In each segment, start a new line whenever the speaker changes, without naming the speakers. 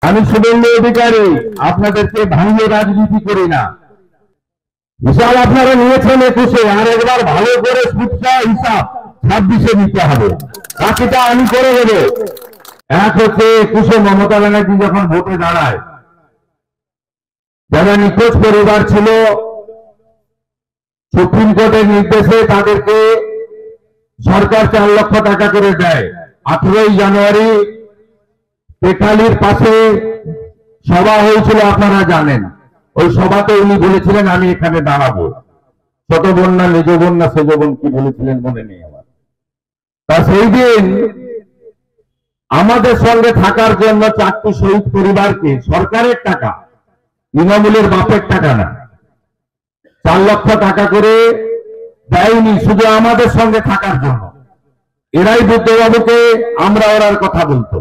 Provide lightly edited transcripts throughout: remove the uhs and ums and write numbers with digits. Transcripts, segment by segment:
আমি শুভেন্দু অধিকারী, আপনাদেরকে ভাঙিয়ে রাজনীতি করি না। হিসাব আপনারা নিয়েছেন 21-এ, আর একবার ভালো করে সুদটা হিসাব 26-এ নিতে হবে, বাকিটা আমি করে দেবো। এক হচ্ছে 21-এ মমতা ব্যানার্জি যখন ভোটে দাঁড়ায়, যারা নিখোঁজ পরিবার ছিল, সুপ্রিম কোর্টের নির্দেশে তাদেরকে সরকার 4 লক্ষ টাকা করে দেয়। 18ই জানুয়ারি পেটালির পাশে সভা হয়েছিল, আপনারা জানেন। ওই সভাতে উনি বলেছিলেন আমি এখানে দাঁড়াবো। ছোট বোন না মেজ বোন না সেজ বোন কি বলেছিলেন মনে নেই আমার। তা সেই দিন আমাদের সঙ্গে থাকার জন্য 4টি শহীদ পরিবারকে সরকারের টাকা, তৃণমূলের বাপের টাকা না, 4 লক্ষ টাকা করে দেয়নি, শুধু আমাদের সঙ্গে থাকার জন্য। এরাই বুদ্ধবাবুকে আমরা ওরার কথা বলতো।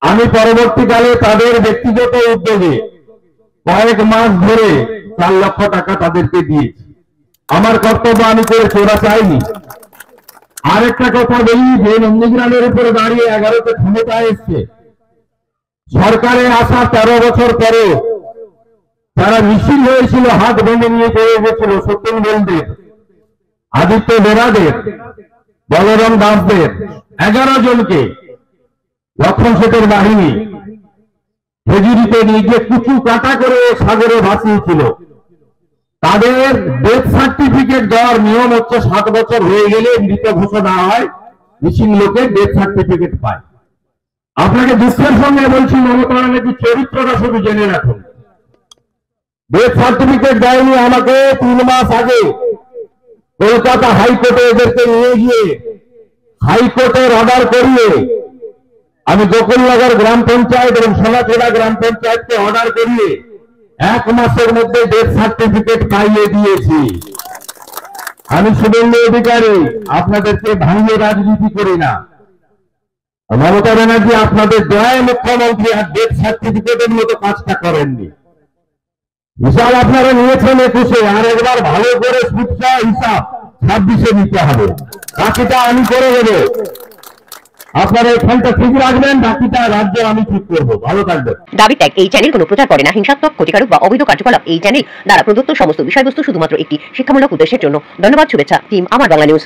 আমি পরবর্তীকালে তাদের ব্যক্তিগত উদ্যোগে কয়েক মাস ধরে 4 লক্ষ টাকা তাদেরকে দিয়েছি। আমার কর্তব্য আমি করেছি, ওরা চাইনি। আরেকটা কথা বলি যে নন্দীগ্রামের উপরে দাঁড়িয়ে 11তে ক্ষমতায় এসছে, সরকারে আসা 13 বছর পরে তারা মিছিল হয়েছিল, হাত বেঁধে নিয়ে চলে গেছিল সত্যেন বলদের, আদিত্য বেরাদের, বলরাম দাসদের 11 জনকে লক্ষণ শেঠের বাহিনী খেজুরিতে নিয়ে গিয়ে কুচু কাটা করে সাগরে ভাসিয়েছিল। তাদের ডেথ সার্টিফিকেট দেওয়ার নিয়ম হচ্ছে 7 বছর হয়ে গেলে মৃত ঘোষণা হয়, মিসিং লোকের ডেথ সার্টিফিকেট পায়। আপনাকে দুঃখের সঙ্গে বলছি, মমতা ব্যানার্জির চরিত্রটা শুধু জেনে রাখুন। ডেথ সার্টিফিকেট দেয়নি আমাকে 3 মাস আগে কলকাতা হাইকোর্টে এদেরকে নিয়ে গিয়ে হাইকোর্টের অর্ডার করিয়ে আমি গোকুলনগর গ্রাম পঞ্চায়েত এবং সোনাচোড়া গ্রাম পঞ্চায়েতকে অর্ডার করিয়ে 1 মাসের মধ্যে ডেথ সার্টিফিকেট পাইয়ে দিয়েছি। আমি শুভেন্দু অধিকারী, আপনাদেরকে ভাঙিয়ে রাজনীতি করি না। মমতা ব্যানার্জি আপনাদের দয়ায় মুখ্যমন্ত্রী, আর ডেথ সার্টিফিকেটের মতো কাজটা করেননি। হিসাব আপনারা নিয়েছেন 21-এ, আর একবার ভালো করে সুদটা হিসাব 26-এ নিতে হবে, বাকিটা আমি করে দেবো। আপনারা এখানটা ঠিক রাখবেন, বাকিটা রাজ্য আমি ঠিক করবো। ভালো থাকবেন।
দাবি ত্যাগ এই চ্যানেল কোনো প্রচার করে না। হিংসাত্মক, ক্ষতিকারক বা অবৈধ কার্যকলাপ এই চ্যানেল দ্বারা প্রদত্ত সমস্ত বিষয়বস্তু শুধুমাত্র একটি শিক্ষামূলক উদ্দেশ্যের জন্য। ধন্যবাদ। শুভেচ্ছা টিম আমার বাংলা নিউজ।